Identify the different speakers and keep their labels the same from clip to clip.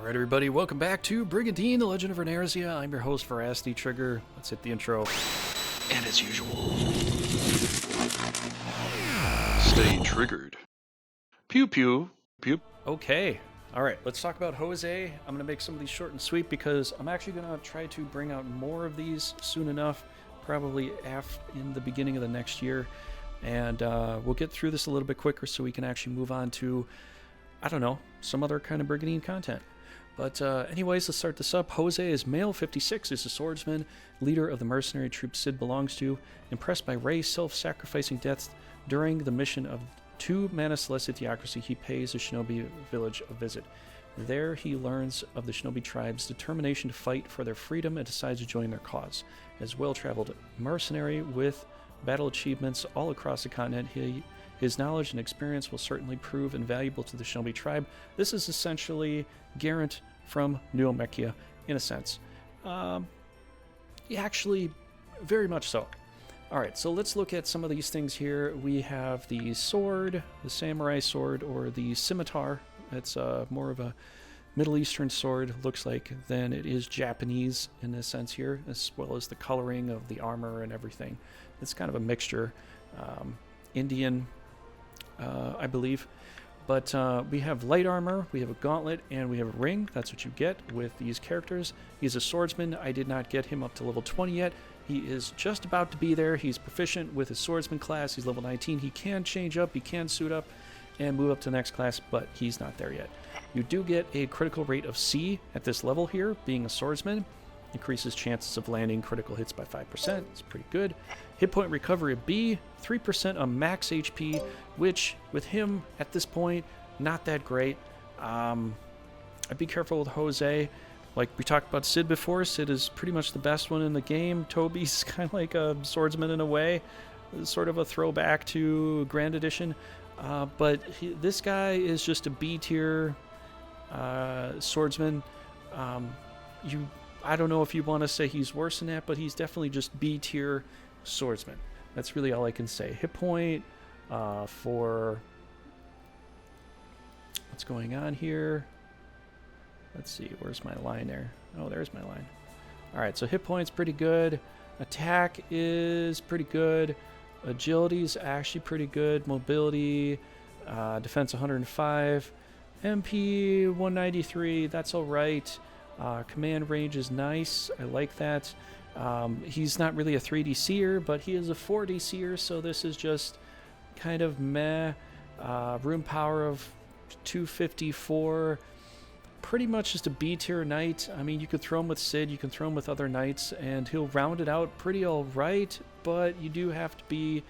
Speaker 1: Alright everybody, welcome back to Brigandine, the Legend of Runersia. I'm your host, veracitytrigger. Let's hit the intro.
Speaker 2: And as usual, stay triggered. Pew pew, pew.
Speaker 1: Okay, alright, let's talk about Jose. I'm going to make some of these short and sweet because I'm actually going to try to bring out more of these soon enough, probably in the beginning of the next year. And we'll get through this a little bit quicker so we can actually move on to, I don't know, some other kind of Brigandine content. But anyways, let's start this up. Jose is male, 56, is a swordsman, leader of the mercenary troop Sid belongs to. Impressed by Ray's self-sacrificing deaths during the mission of 2 Mana Celestia Theocracy, he pays the shinobi village a visit. There he learns of the shinobi tribe's determination to fight for their freedom and decides to join their cause. As well-traveled mercenary with battle achievements all across the continent, his knowledge and experience will certainly prove invaluable to the shinobi tribe. This is essentially Garant from Neomechia, in a sense. Actually, very much so. Alright, so let's look at some of these things here. We have the sword, the samurai sword, or the scimitar. It's more of a Middle Eastern sword, looks like, than it is Japanese in a sense here, as well as the coloring of the armor and everything. It's kind of a mixture. Indian, I believe. But we have light armor, we have a gauntlet, and we have a ring. That's what you get with these characters. He's a swordsman. I did not get him up to level 20 yet. He is just about to be there. He's proficient with his swordsman class. He's level 19. He can change up, he can suit up, and move up to the next class, but he's not there yet. You do get a critical rate of C at this level here, being a swordsman. Increases chances of landing critical hits by 5%. It's pretty good. Hit point recovery of B, 3% on max HP, which with him at this point, not that great. I'd be careful with Jose. Like we talked about Sid before, Sid is pretty much the best one in the game. Toby's kind of like a swordsman in a way, sort of a throwback to Grand Edition. But this guy is just a B tier swordsman. I don't know if you want to say he's worse than that, but he's definitely just B tier swordsman. That's really all I can say. Hit point for what's going on here. Let's see, where's my line there? Oh, there's my line. All right, so hit point's pretty good. Attack is pretty good. Agility's actually pretty good. Mobility, defense 105. MP 193, that's all right. Command range is nice. I like that. He's not really a 3D seer, but he is a 4D seer, so this is just kind of meh. Room power of 254. Pretty much just a B tier knight. I mean, you could throw him with Sid, you can throw him with other knights, and he'll round it out pretty alright, but you do have to be,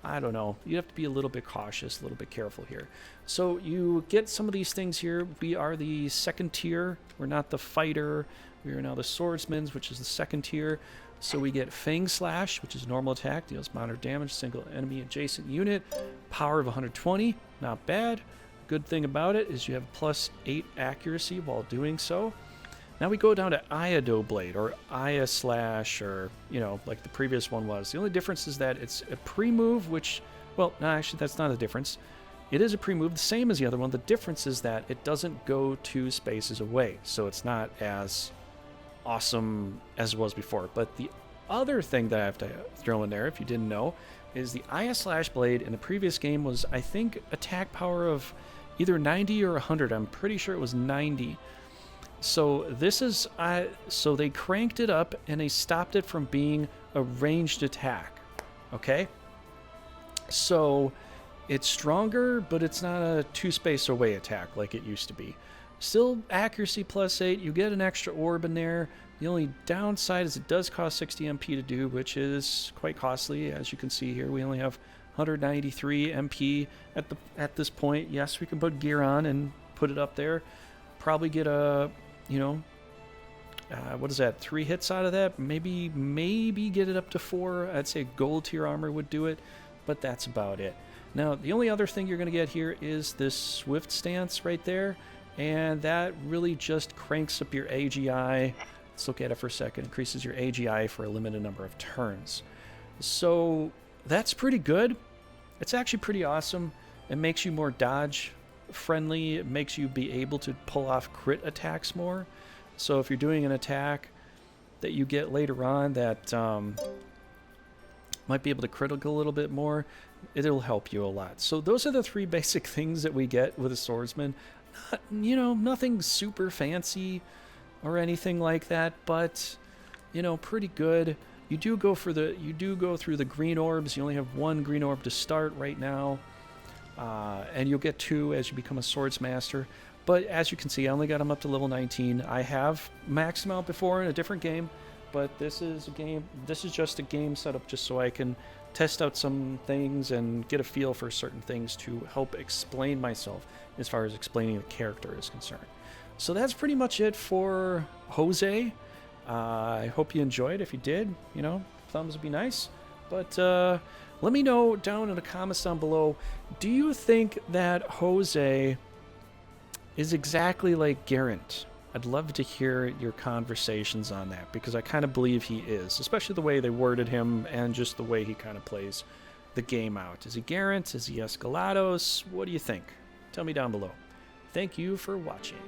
Speaker 1: I don't know, you have to be a little bit cautious, a little bit careful here. So you get some of these things here. We are the second tier. We're not the fighter. We are now the swordsmen, which is the second tier. So we get Fang Slash, which is normal attack, deals moderate damage, single enemy adjacent unit. Power of 120, not bad. Good thing about it is you have +8 accuracy while doing so. Now we go down to Iado Blade, or Aya Slash, or, you know, like the previous one was. The only difference is that it's a pre-move, which, well, no, actually, that's not a difference. It is a pre-move, the same as the other one. The difference is that it doesn't go 2 spaces away, so it's not as awesome as it was before. But the other thing that I have to throw in there, if you didn't know, is the Aya Slash Blade in the previous game was, I think, attack power of either 90 or 100. I'm pretty sure it was 90. So this is, so they cranked it up and they stopped it from being a ranged attack, okay? So it's stronger, but it's not a 2 space away attack like it used to be. Still accuracy +8, you get an extra orb in there. The only downside is it does cost 60 MP to do, which is quite costly. As you can see here, we only have 193 MP at this point. Yes, we can put gear on and put it up there. Probably get a, you know, what is that, 3 hits out of that? Maybe get it up to 4. I'd say gold tier armor would do it, but that's about it. Now, the only other thing you're going to get here is this Swift Stance right there, and that really just cranks up your AGI. Let's look at it for a second. Increases your AGI for a limited number of turns. So that's pretty good. It's actually pretty awesome. It makes you more dodge friendly. It makes you be able to pull off crit attacks more. So if you're doing an attack that you get later on that might be able to critical a little bit more, it'll help you a lot. So those are the 3 basic things that we get with a swordsman. Not, you know, nothing super fancy or anything like that, but you know, pretty good. You do go through the green orbs. You only have 1 green orb to start right now, and you'll get 2 as you become a swords master. But as you can see, I only got them up to level 19. I have maxed them out before in a different game, but this is just a game setup just so I can test out some things and get a feel for certain things to help explain myself as far as explaining the character is concerned. So that's pretty much it for Jose. I hope you enjoyed. If you did, you know, thumbs would be nice. But let me know down in the comments down below, do you think that Jose is exactly like Garant? I'd love to hear your conversations on that, because I kind of believe he is, especially the way they worded him and just the way he kind of plays the game out. Is he Garant? Is he Escalados? What do you think? Tell me down below. Thank you for watching.